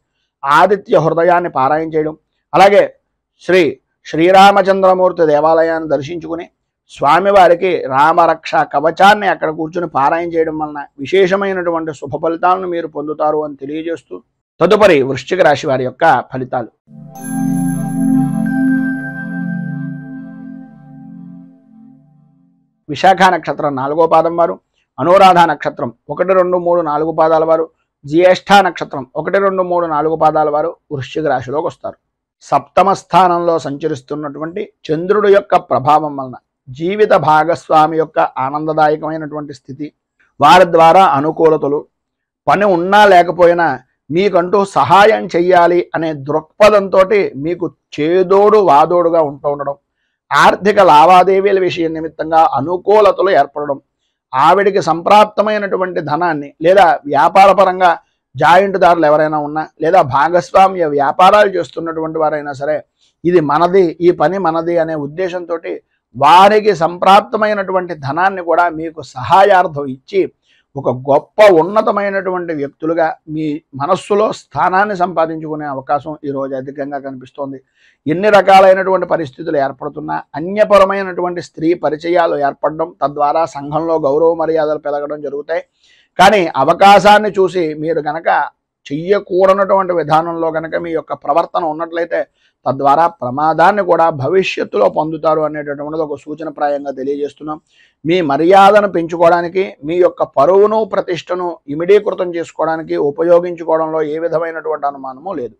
ఆదిత్య హృదయాన్ని పారాయణ చేయడం, అలాగే శ్రీరామచంద్రమూర్తి దేవాలయాన్ని దర్శించుకుని స్వామివారికి రామరక్ష కవచాన్ని అక్కడ కూర్చుని పారాయణ చేయడం వలన విశేషమైనటువంటి శుభ ఫలితాలను మీరు పొందుతారు అని తెలియజేస్తూ, తదుపరి వృశ్చిక రాశి వారి యొక్క ఫలితాలు. విశాఖ నక్షత్రం 4వ పాదం వారు, అనురాధ నక్షత్రం 1, 2, 3, 4 పాదాల వారు, జ్యేష్ఠ నక్షత్రం 1, 2, 3, 4 పాదాల వారు వృశ్చిక రాశిలోకి వస్తారు. సప్తమ స్థానంలో సంచరిస్తున్నటువంటి చంద్రుడి యొక్క ప్రభావం వలన జీవిత భాగస్వామి యొక్క ఆనందదాయకమైనటువంటి స్థితి, వారి ద్వారా అనుకూలతలు, పని ఉన్నా లేకపోయినా మీకంటూ సహాయం చెయ్యాలి అనే దృక్పథంతో మీకు చేదోడు వాదోడుగా ఉండడం, ఆర్థిక లావాదేవీల విషయం నిమిత్తంగా అనుకూలతలు ఏర్పడడం, ఆవిడికి సంప్రాప్తమైనటువంటి ధనాన్ని లేదా వ్యాపారపరంగా జాయింట్దారులు ఎవరైనా ఉన్నా లేదా భాగస్వామ్య వ్యాపారాలు చేస్తున్నటువంటి వారైనా సరే ఇది మనది, ఈ పని మనది అనే ఉద్దేశంతో వారికి సంప్రాప్తమైనటువంటి ధనాన్ని కూడా మీకు సహాయార్థం ఇచ్చి ఒక గొప్ప ఉన్నతమైనటువంటి వ్యక్తులుగా మీ మనస్సులో స్థానాన్ని సంపాదించుకునే అవకాశం ఈరోజు అధికంగా కనిపిస్తోంది. ఎన్ని రకాలైనటువంటి పరిస్థితులు ఏర్పడుతున్నా అన్యపరమైనటువంటి స్త్రీ పరిచయాలు ఏర్పడడం, తద్వారా సంఘంలో గౌరవ మర్యాదలు పెరగడం జరుగుతాయి. కానీ అవకాశాన్ని చూసి మీరు గనక చెయ్యకూడనటువంటి విధానంలో గనక మీ యొక్క ప్రవర్తన ఉన్నట్లయితే తద్వారా ప్రమాదాన్ని కూడా భవిష్యత్తులో పొందుతారు అనేటటువంటిది ఒక సూచనప్రాయంగా తెలియజేస్తున్నాం. మీ మర్యాదను పెంచుకోవడానికి, మీ యొక్క పరువును ప్రతిష్టను ఇమిడీకృతం చేసుకోవడానికి ఉపయోగించుకోవడంలో ఏ విధమైనటువంటి అనుమానము లేదు.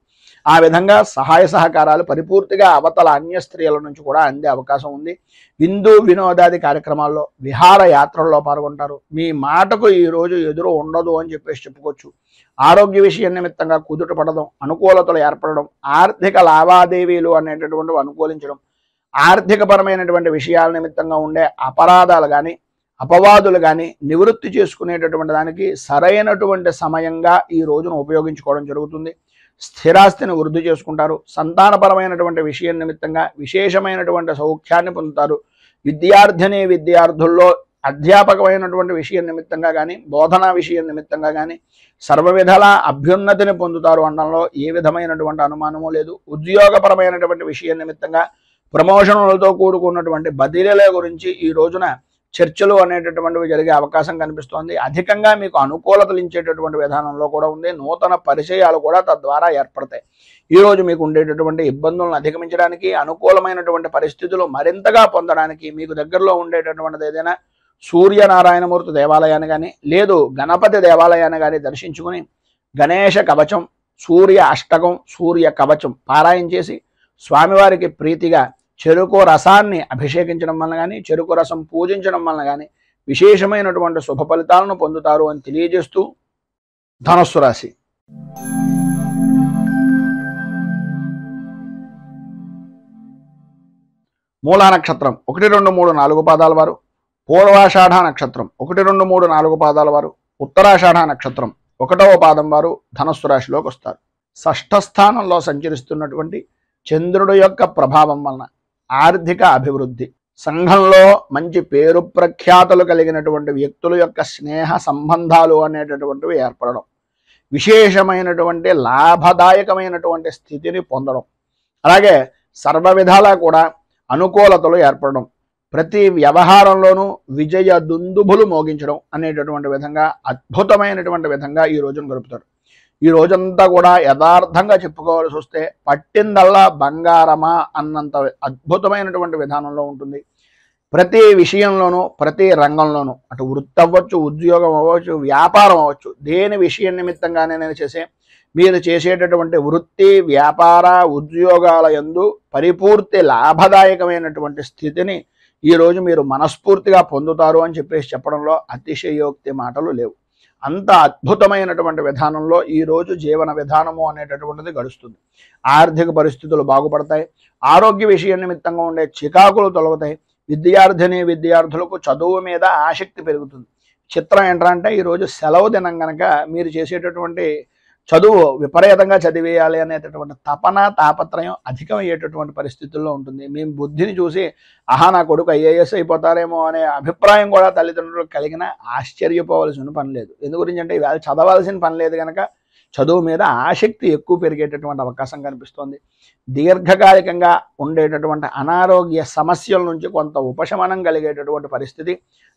ఆ విధంగా సహాయ సహకారాలు పరిపూర్తిగా అవతల అన్య స్త్రీల నుంచి కూడా అందే అవకాశం ఉంది. విందు వినోదాది కార్యక్రమాల్లో, విహార యాత్రల్లో పాల్గొంటారు. మీ మాటకు ఈరోజు ఎదురు ఉండదు అని చెప్పుకోవచ్చు. ఆరోగ్య విషయం నిమిత్తంగా కుదుట పడడం, అనుకూలతలు ఏర్పడడం, ఆర్థిక లావాదేవీలు అనేటటువంటివి అనుకూలించడం, ఆర్థికపరమైనటువంటి విషయాల నిమిత్తంగా ఉండే అపరాధాలు కానీ అపవాదులు కానీ నివృత్తి చేసుకునేటటువంటి దానికి సరైనటువంటి సమయంగా ఈ రోజును ఉపయోగించుకోవడం జరుగుతుంది. స్థిరాస్తిని వృద్ధి చేసుకుంటారు. సంతానపరమైనటువంటి విషయం నిమిత్తంగా విశేషమైనటువంటి సౌఖ్యాన్ని పొందుతారు. విద్యార్థుల్లో అధ్యాపకమైనటువంటి విషయం నిమిత్తంగా కానీ బోధనా విషయం నిమిత్తంగా కానీ సర్వవిధాల అభ్యున్నతిని పొందుతారు అనడంలో ఏ విధమైనటువంటి అనుమానము లేదు. ఉద్యోగపరమైనటువంటి విషయం నిమిత్తంగా ప్రమోషన్లతో కూడుకున్నటువంటి బదిలీల గురించి ఈ రోజున చర్చలు అనేటటువంటివి జరిగే అవకాశం కనిపిస్తోంది. అధికంగా మీకు అనుకూలతలు ఇచ్చేటటువంటి విధానంలో కూడా ఉంది. నూతన పరిచయాలు కూడా తద్వారా ఏర్పడతాయి. ఈరోజు మీకు ఉండేటటువంటి ఇబ్బందులను అధిగమించడానికి, అనుకూలమైనటువంటి పరిస్థితులు మరింతగా పొందడానికి మీకు దగ్గరలో ఉండేటటువంటిది ఏదైనా సూర్యనారాయణమూర్తి దేవాలయాన్ని కానీ లేదు గణపతి దేవాలయాన్ని కానీ దర్శించుకుని గణేష కవచం, సూర్య అష్టకం, సూర్య కవచం పారాయణ చేసి స్వామివారికి ప్రీతిగా చెరుకు రసాన్ని అభిషేకించడం వలన కానీ చెరుకు రసం పూజించడం వలన కానీ విశేషమైనటువంటి శుభ ఫలితాలను పొందుతారు అని తెలియజేస్తూ, ధనుస్సు రాశి మూలా నక్షత్రం 1, 2, 3, 4 పాదాల వారు, పూర్వాషాఢ నక్షత్రం 1, 2, 3, 4 పాదాల వారు, ఉత్తరాషాఢ నక్షత్రం 1వ పాదం వారు ధనుస్సు రాశిలోకి వస్తారు. షష్ఠ స్థానంలో సంచరిస్తున్నటువంటి చంద్రుడు యొక్క ప్రభావం వలన ఆర్థిక అభివృద్ధి, సంఘంలో మంచి పేరు ప్రఖ్యాతులు కలిగినటువంటి వ్యక్తుల యొక్క స్నేహ సంబంధాలు అనేటటువంటివి ఏర్పడడం, విశేషమైనటువంటి లాభదాయకమైనటువంటి స్థితిని పొందడం, అలాగే సర్వ విధాలా కూడా అనుకూలతలు ఏర్పడడం, ప్రతి వ్యవహారంలోనూ విజయ దుందుభులు మోగించడం అనేటటువంటి విధంగా అద్భుతమైనటువంటి విధంగా ఈ రోజును గడుపుతారు. ఈ రోజంతా కూడా యథార్థంగా చెప్పుకోవాల్సి వస్తే పట్టిందల్లా బంగారమా అన్నంత అద్భుతమైనటువంటి విధానంలో ఉంటుంది. ప్రతి విషయంలోనూ ప్రతి రంగంలోనూ అటు వృత్తి అవ్వచ్చు, ఉద్యోగం అవ్వచ్చు, వ్యాపారం అవ్వచ్చు, దేని విషయం నిమిత్తంగానే మీరు చేసేటటువంటి వృత్తి వ్యాపార ఉద్యోగాల యందు పరిపూర్తి లాభదాయకమైనటువంటి స్థితిని ఈరోజు మీరు మనస్ఫూర్తిగా పొందుతారు అని చెప్పడంలో అతిశయోక్తి మాటలు లేవు. అంత అద్భుతమైనటువంటి విధానంలో ఈరోజు జీవన విధానము అనేటటువంటిది గడుస్తుంది. ఆర్థిక పరిస్థితులు బాగుపడతాయి. ఆరోగ్య విషయం నిమిత్తంగా ఉండే చికాకులు తొలగుతాయి. విద్యార్థులకు చదువు మీద ఆసక్తి పెరుగుతుంది. చిత్రం ఏంటంటే ఈరోజు సెలవు దినం కనుక మీరు చేసేటటువంటి చదువు విపరీతంగా చదివేయాలి అనేటటువంటి తపన తాపత్రయం అధికమయ్యేటటువంటి పరిస్థితుల్లో ఉంటుంది. మేము బుద్ధిని చూసి నా కొడుకు ఐఏఎస్ అయిపోతారేమో అనే అభిప్రాయం కూడా తల్లిదండ్రులకు కలిగిన ఆశ్చర్యపోవలసిన పని లేదు. ఎందు గురించి అంటే ఇవాళ చదవాల్సిన పని లేదు కనుక చదువు మీద ఆసక్తి ఎక్కువ పెరిగేటటువంటి అవకాశం కనిపిస్తుంది. దీర్ఘకాలికంగా ఉండేటటువంటి అనారోగ్య సమస్యల నుంచి కొంత ఉపశమనం కలిగేటటువంటి పరిస్థితి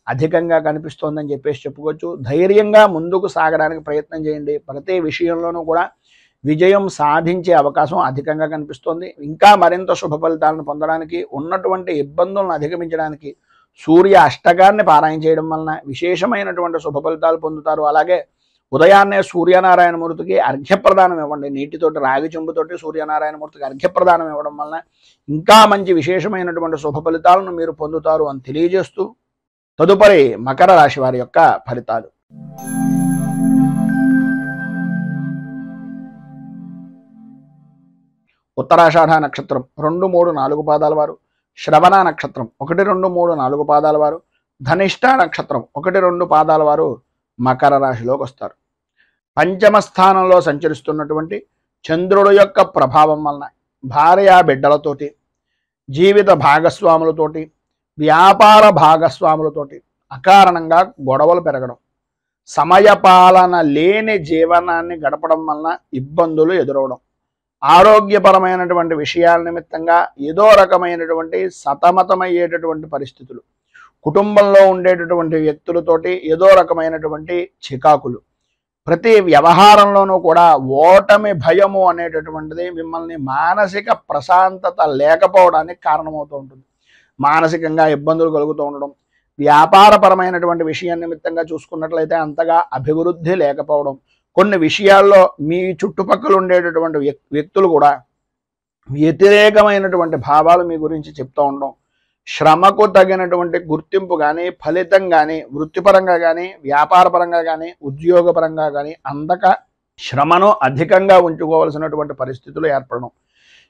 అధికంగా కనిపిస్తోందని చెప్పుకోవచ్చు. ధైర్యంగా ముందుకు సాగడానికి ప్రయత్నం చేయండి. ప్రతి విషయంలోనూ కూడా విజయం సాధించే అవకాశం అధికంగా కనిపిస్తోంది. ఇంకా మరింత శుభ ఫలితాలను పొందడానికి, ఉన్నటువంటి ఇబ్బందులను అధిగమించడానికి సూర్య అష్టకాన్ని పారాయణ చేయడం వలన విశేషమైనటువంటి శుభ ఫలితాలు పొందుతారు. అలాగే ఉదయాన్నే సూర్యనారాయణమూర్తికి అర్ఘ్యప్రదానం ఇవ్వండి. నీటితోటి రాగి చెంబుతోటి సూర్యనారాయణమూర్తికి అర్ఘ్యప్రదానం ఇవ్వడం వలన ఇంకా మంచి విశేషమైనటువంటి శుభ ఫలితాలను మీరు పొందుతారు అని తెలియజేస్తూ తదుపరి మకర రాశి వారి యొక్క ఫలితాలు. ఉత్తరాషాఢ నక్షత్రం 2, 3, 4 పాదాల వారు, శ్రవణ నక్షత్రం 1, 2, 3, 4 పాదాల వారు, ధనిష్ట నక్షత్రం 1, 2 పాదాల వారు మకర రాశిలోకి వస్తారు. పంచమ స్థానంలో సంచరిస్తున్నటువంటి చంద్రుడు యొక్క ప్రభావం వలన భార్యా బిడ్డలతోటి, జీవిత భాగస్వాములతోటి, వ్యాపార భాగస్వాములతోటి అకారణంగా గొడవలు పెరగడం, సమయపాలన లేని జీవనాన్ని గడపడం వలన ఇబ్బందులు ఎదురవడం, ఆరోగ్యపరమైనటువంటి విషయాల నిమిత్తంగా ఏదో రకమైనటువంటి సతమతమయ్యేటటువంటి పరిస్థితులు, కుటుంబంలో ఉండేటటువంటి వ్యక్తులతోటి ఏదో రకమైనటువంటి చికాకులు, ప్రతి వ్యవహారంలోనూ కూడా ఓటమి భయము అనేటటువంటిది మిమ్మల్ని మానసిక ప్రశాంతత లేకపోవడానికి కారణమవుతూ ఉంటుంది. మానసికంగా ఇబ్బందులు కలుగుతూ ఉండడం, వ్యాపారపరమైనటువంటి విషయం నిమిత్తంగా చూసుకున్నట్లయితే అంతగా అభివృద్ధి లేకపోవడం, కొన్ని విషయాల్లో మీ చుట్టుపక్కల ఉండేటటువంటి వ్యక్తులు కూడా వ్యతిరేకమైనటువంటి భావాలు మీ గురించి చెప్తూ ఉండడం, శ్రమకు తగినటువంటి గుర్తింపు కానీ ఫలితం కానీ వృత్తిపరంగా కానీ వ్యాపారపరంగా కానీ ఉద్యోగపరంగా కానీ అందక శ్రమను అధికంగా ఉంచుకోవాల్సినటువంటి పరిస్థితులు ఏర్పడడం,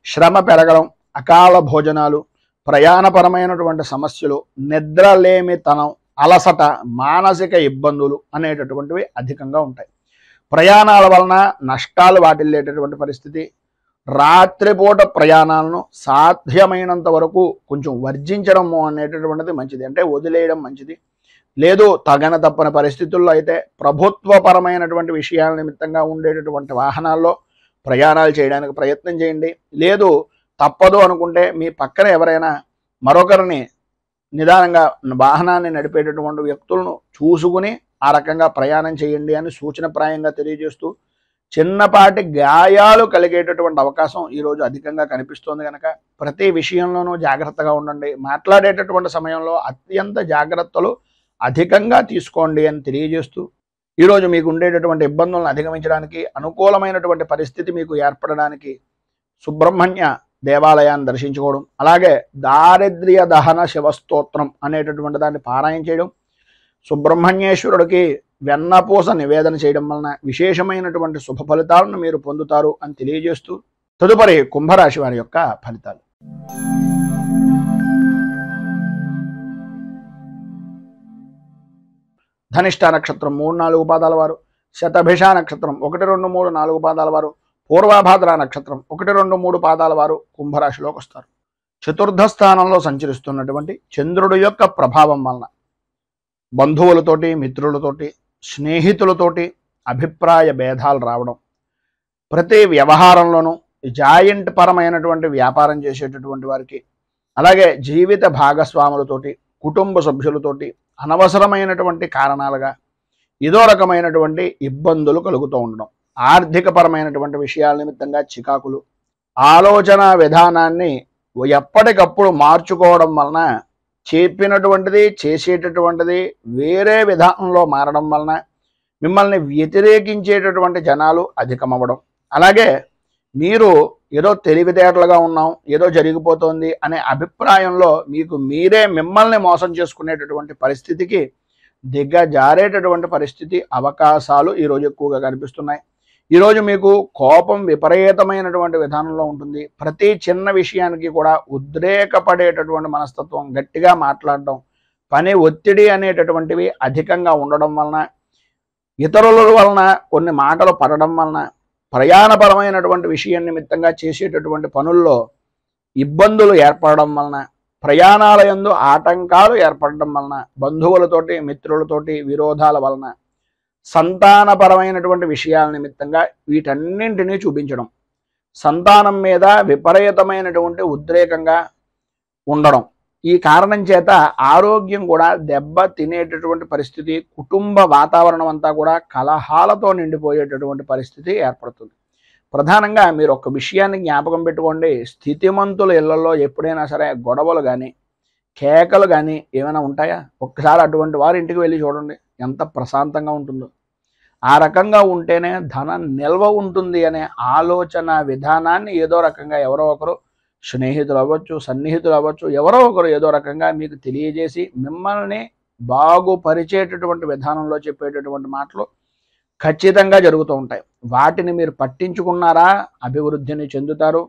శ్రమ పెరగడం, అకాల భోజనాలు, ప్రయాణపరమైనటువంటి సమస్యలు, నిద్రలేమితనం, అలసట, మానసిక ఇబ్బందులు అనేటటువంటివి అధికంగా ఉంటాయి. ప్రయాణాల వలన నష్టాలు వాటిల్లేటటువంటి పరిస్థితి, రాత్రిపూట ప్రయాణాలను సాధ్యమైనంత వరకు కొంచెం వర్జించడము అనేటటువంటిది మంచిది, అంటే వదిలేయడం మంచిది. లేదు తప్పని పరిస్థితుల్లో అయితే ప్రభుత్వపరమైనటువంటి విషయాల నిమిత్తంగా ఉండేటటువంటి వాహనాల్లో ప్రయాణాలు చేయడానికి ప్రయత్నం చేయండి. లేదు తప్పదు అనుకుంటే మీ పక్కన ఎవరైనా మరొకరిని నిదానంగా వాహనాన్ని నడిపేటటువంటి వ్యక్తులను చూసుకుని ఆ రకంగా ప్రయాణం చేయండి అని సూచనప్రాయంగా తెలియజేస్తూ చిన్నపాటి గాయాలు కలిగేటటువంటి అవకాశం ఈరోజు అధికంగా కనిపిస్తోంది కనుక ప్రతి విషయంలోనూ జాగ్రత్తగా ఉండండి. మాట్లాడేటటువంటి సమయంలో అత్యంత జాగ్రత్తలు అధికంగా తీసుకోండి అని తెలియజేస్తూ ఈరోజు మీకు ఉండేటటువంటి ఇబ్బందులను అధిగమించడానికి అనుకూలమైనటువంటి పరిస్థితి మీకు ఏర్పడడానికి సుబ్రహ్మణ్య దేవాలయాన్ని దర్శించుకోవడం, అలాగే దారిద్ర్య దహన శివస్తోత్రం అనేటటువంటి దాన్ని పారాయణ చేయడం, సుబ్రహ్మణ్యేశ్వరుడికి వెన్నపూస నివేదన చేయడం వలన విశేషమైనటువంటి శుభ ఫలితాలను మీరు పొందుతారు అని తెలియజేస్తూ తదుపరి కుంభరాశి వారి యొక్క ఫలితాలు. ధనిష్ట నక్షత్రం 3, 4 పాదాల వారు, శతభిష నక్షత్రం 1, 2, 3, 4 పాదాల వారు, పూర్వభాద్ర నక్షత్రం 1, 2, 3 పాదాల వారు కుంభరాశిలోకి వస్తారు. చతుర్థ స్థానంలో సంచరిస్తున్నటువంటి చంద్రుడి యొక్క ప్రభావం వలన బంధువులతోటి, మిత్రులతోటి, స్నేహితులతోటి అభిప్రాయ భేదాలు రావడం, ప్రతి వ్యవహారంలోనూ జాయింట్ పరమైనటువంటి వ్యాపారం చేసేటటువంటి వారికి అలాగే జీవిత భాగస్వాములతోటి, కుటుంబ సభ్యులతోటి అనవసరమైనటువంటి కారణాలుగా ఏదో రకమైనటువంటి ఇబ్బందులు కలుగుతూ ఉండడం, ఆర్థికపరమైనటువంటి విషయాల నిమిత్తంగా చికాకులు, ఆలోచన విధానాన్ని ఎప్పటికప్పుడు మార్చుకోవడం వలన చెప్పినటువంటిది చేసేటటువంటిది వేరే విధానంలో మారడం వలన మిమ్మల్ని వ్యతిరేకించేటటువంటి జనాలు అధికమవ్వడం, అలాగే మీరు ఏదో తెలివితేటలుగా ఉన్నాం, ఏదో జరిగిపోతుంది అనే అభిప్రాయంలో మీకు మీరే మిమ్మల్ని మోసం చేసుకునేటటువంటి పరిస్థితికి దిగజారేటటువంటి పరిస్థితి అవకాశాలు ఈరోజు ఎక్కువగా కనిపిస్తున్నాయి. ఈరోజు మీకు కోపం విపరీతమైనటువంటి విధానంలో ఉంటుంది. ప్రతి చిన్న విషయానికి కూడా ఉద్రేకపడేటటువంటి మనస్తత్వం, గట్టిగా మాట్లాడడం, పని ఒత్తిడి అనేటటువంటివి అధికంగా ఉండడం వలన, ఇతరుల వలన కొన్ని మాటలు పడడం వలన, ప్రయాణపరమైనటువంటి విషయం నిమిత్తంగా చేసేటటువంటి పనుల్లో ఇబ్బందులు ఏర్పడడం వలన, ప్రయాణాల యందు ఆటంకాలు ఏర్పడడం వలన, బంధువులతోటి మిత్రులతోటి విరోధాల వలన, సంతానపరమైనటువంటి విషయాల నిమిత్తంగా వీటన్నింటినీ చూపించడం, సంతానం మీద విపరీతమైనటువంటి ఉద్రేకంగా ఉండడం, ఈ కారణం చేత ఆరోగ్యం కూడా దెబ్బ తినేటటువంటి పరిస్థితి, కుటుంబ వాతావరణం అంతా కూడా కలహాలతో నిండిపోయేటటువంటి పరిస్థితి ఏర్పడుతుంది. ప్రధానంగా మీరు ఒక విషయాన్ని జ్ఞాపకం పెట్టుకోండి, స్థితిమంతుల ఇళ్లలో ఎప్పుడైనా సరే గొడవలు కానీ కేకలు కానీ ఏమైనా ఉంటాయా? ఒక్కసారి అటువంటి వారి ఇంటికి వెళ్ళి చూడండి, ఎంత ప్రశాంతంగా ఉంటుందో. ఆ రకంగా ఉంటేనే ధనం నిల్వ ఉంటుంది అనే ఆలోచన విధానాన్ని ఏదో రకంగా ఎవరో ఒకరు, స్నేహితులు అవ్వచ్చు, సన్నిహితులు అవ్వచ్చు, ఎవరో ఒకరు ఏదో రకంగా మీకు తెలియజేసి మిమ్మల్ని బాగుపరిచేటటువంటి విధానంలో చెప్పేటటువంటి మాటలు ఖచ్చితంగా జరుగుతూ ఉంటాయి. వాటిని మీరు పట్టించుకున్నారా అభివృద్ధిని చెందుతారు.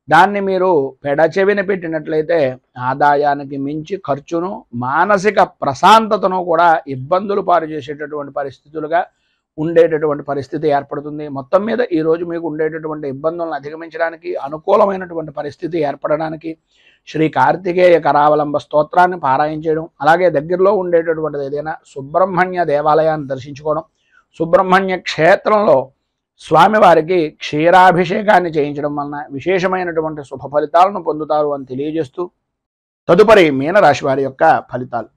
దాన్ని మీరు పెడచెవిన పెట్టినట్లయితే ఆదాయానికి మించి ఖర్చును, మానసిక ప్రశాంతతను కూడా ఇబ్బందులు పాలు చేసేటటువంటి పరిస్థితులుగా ఉండేటటువంటి పరిస్థితి ఏర్పడుతుంది. మొత్తం మీద ఈరోజు మీకు ఉండేటటువంటి ఇబ్బందులను అధిగమించడానికి, అనుకూలమైనటువంటి పరిస్థితి ఏర్పడడానికి శ్రీ కార్తికేయ కరావలంబ స్తోత్రాన్ని పారాయణ చేయడం, అలాగే దగ్గరలో ఉండేటటువంటిది ఏదైనా సుబ్రహ్మణ్య దేవాలయాన్ని దర్శించుకోవడం, సుబ్రహ్మణ్య క్షేత్రంలో స్వామివారికి క్షీరాభిషేకాన్ని చేయించడం వలన విశేషమైనటువంటి శుభ ఫలితాలను పొందుతారు అని తెలియజేస్తూ, తదుపరి మీనరాశి వారి యొక్క ఫలితాలు.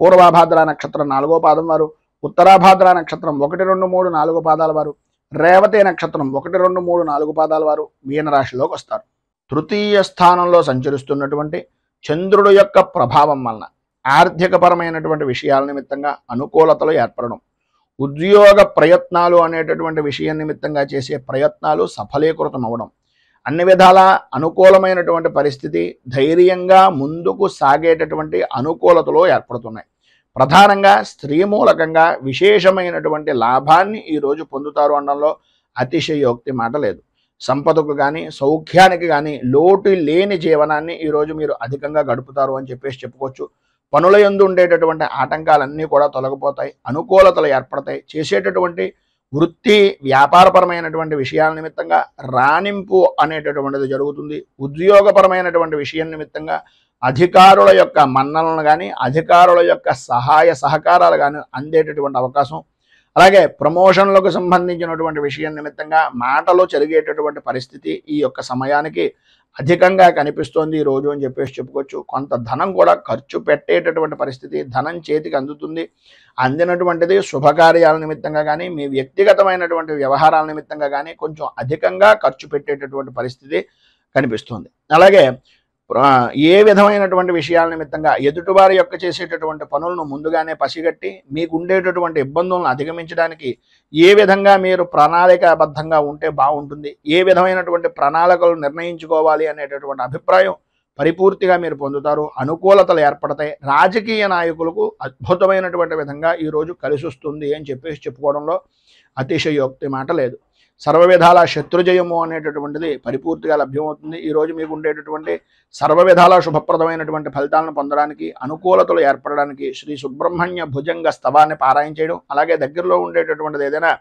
పూర్వాభాద్ర నక్షత్రం 4వ పాదం వారు, ఉత్తరాభాద్ర నక్షత్రం 1, 2, 3, 4 పాదాల వారు, రేవతి నక్షత్రం 1, 2, 3, 4 పాదాల వారు మీనరాశిలోకి వస్తారు. తృతీయ స్థానంలో సంచరిస్తున్నటువంటి చంద్రుడు యొక్క ప్రభావం వలన ఆర్థికపరమైనటువంటి విషయాల నిమిత్తంగా అనుకూలతలు ఏర్పడడం, ఉద్యోగ ప్రయత్నాలు అనేటటువంటి విషయం నిమిత్తంగా చేసే ప్రయత్నాలు సఫలీకృతం అవ్వడం, అన్ని విధాల అనుకూలమైనటువంటి పరిస్థితి, ధైర్యంగా ముందుకు సాగేటటువంటి అనుకూలతలు ఏర్పడుతున్నాయి. ప్రధానంగా స్త్రీ మూలకంగా విశేషమైనటువంటి లాభాన్ని ఈరోజు పొందుతారు అనడంలో అతిశయోక్తి మాట లేదు. సంపదకు కానీ సౌఖ్యానికి కానీ లోటు లేని జీవనాన్ని ఈరోజు మీరు అధికంగా గడుపుతారు అని చెప్పుకోవచ్చు. పనుల యందు ఉండేటటువంటి ఆటంకాలన్నీ కూడా తొలగిపోతాయి, అనుకూలతలు ఏర్పడతాయి. చేసేటటువంటి వృత్తి వ్యాపారపరమైనటువంటి విషయాల నిమిత్తంగా రాణింపు అనేటటువంటిది జరుగుతుంది. ఉద్యోగపరమైనటువంటి విషయం నిమిత్తంగా అధికారుల యొక్క మన్ననలు కానీ, అధికారుల యొక్క సహాయ సహకారాలు కానీ అందేటటువంటి అవకాశం, అలాగే ప్రమోషన్లకు సంబంధించినటువంటి విషయం నిమిత్తంగా మాటలు జరిగేటటువంటి పరిస్థితి ఈ యొక్క సమయానికి అధికంగా కనిపిస్తోంది ఈ రోజు అని చెప్పుకోవచ్చు. కొంత ధనం కూడా ఖర్చు పెట్టేటటువంటి పరిస్థితి, ధనం చేతికి అందుతుంది. అందినటువంటిది శుభకార్యాల నిమిత్తంగా కానీ, మీ వ్యక్తిగతమైనటువంటి వ్యవహారాల నిమిత్తంగా కానీ కొంచెం అధికంగా ఖర్చు పెట్టేటటువంటి పరిస్థితి కనిపిస్తుంది. అలాగే ఏ విధమైనటువంటి విషయాల నిమిత్తంగా ఎదుటివారి యొక్క చేసేటటువంటి పనులను ముందుగానే పసిగట్టి మీకు ఉండేటటువంటి ఇబ్బందులను అధిగమించడానికి ఏ విధంగా మీరు ప్రణాళికాబద్ధంగా ఉంటే బాగుంటుంది, ఏ విధమైనటువంటి ప్రణాళికలు నిర్ణయించుకోవాలి అనేటటువంటి అభిప్రాయం పరిపూర్తిగా మీరు పొందుతారు. అనుకూలతలు ఏర్పడతాయి. రాజకీయ నాయకులకు అద్భుతమైనటువంటి విధంగా ఈరోజు కలిసి వస్తుంది అని చెప్పుకోవడంలో అతిశయోక్తి మాట లేదు. సర్వవిధాల శత్రుజయము అనేటటువంటిది పరిపూర్తిగా లభ్యమవుతుంది. ఈరోజు మీకు ఉండేటటువంటి సర్వవిధాల శుభప్రదమైనటువంటి ఫలితాలను పొందడానికి, అనుకూలతలు ఏర్పడడానికి శ్రీ సుబ్రహ్మణ్య భుజంగ స్తవాన్ని పారాయణ చేయడం, అలాగే దగ్గరలో ఉండేటటువంటిది ఏదైనా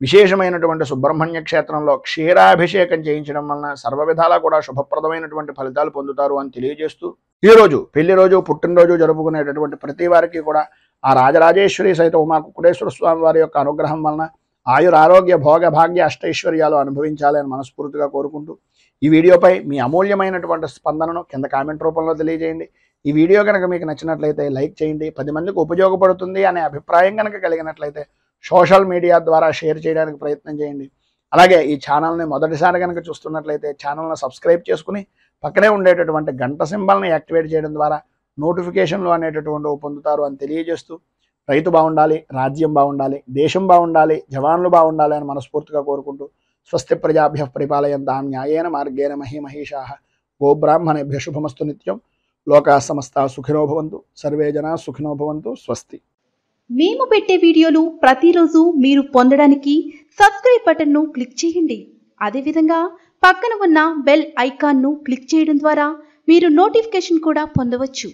విశేషమైనటువంటి సుబ్రహ్మణ్య క్షేత్రంలో క్షీరాభిషేకం చేయించడం వలన సర్వవిధాలా కూడా శుభప్రదమైనటువంటి ఫలితాలు పొందుతారు అని తెలియజేస్తూ, ఈరోజు పెళ్లి రోజు, పుట్టినరోజు జరుపుకునేటటువంటి ప్రతి వారికి కూడా ఆ రాజరాజేశ్వరి సైత ఉమా కుక్కుటేశ్వర స్వామి వారి యొక్క అనుగ్రహం వలన, ఆయురారోగ్య భోగ భాగ్య అష్టైశ్వర్యాలు అనుభవించాలి అని మనస్ఫూర్తిగా కోరుకుంటూ ఈ వీడియోపై మీ అమూల్యమైనటువంటి స్పందనను కింద కామెంట్ రూపంలో తెలియజేయండి. ఈ వీడియో కనుక మీకు నచ్చినట్లయితే లైక్ చేయండి. 10 మందికి ఉపయోగపడుతుంది అనే అభిప్రాయం కనుక కలిగినట్లయితే సోషల్ మీడియా ద్వారా షేర్ చేయడానికి ప్రయత్నం చేయండి. అలాగే ఈ ఛానల్ని మొదటిసారి కనుక చూస్తున్నట్లయితే ఛానల్ని సబ్స్క్రైబ్ చేసుకుని పక్కనే ఉండేటటువంటి గంట సింబల్ని యాక్టివేట్ చేయడం ద్వారా నోటిఫికేషన్లు అనేటటువంటివి పొందుతారు అని తెలియజేస్తూ రైతు బాగుండాలి, రాజ్యం బాగుండాలి, దేశం బాగుండాలి, జవాన్లు బాగుండాలి అని మనస్ఫూర్తిగా కోరుకుంటూ స్వస్తి ప్రజాభ్యః పరిపాలయంతాం న్యాయేన మార్గేణ మహీమహీషాః గోబ్రాహ్మణేభ్యః శుభమస్తు నిత్యం. లోకాః సమస్తాః సుఖినో భవంతు. సర్వే జనాః సుఖినో భవంతు. స్వస్తి. మేము పెట్టే వీడియోలు ప్రతిరోజు మీరు పొందడానికి సబ్స్క్రైబ్ బటన్ను క్లిక్ చేయండి. అదేవిధంగా పక్కన ఉన్న బెల్ ఐకాన్ను క్లిక్ చేయడం ద్వారా మీరు నోటిఫికేషన్ కూడా పొందవచ్చు.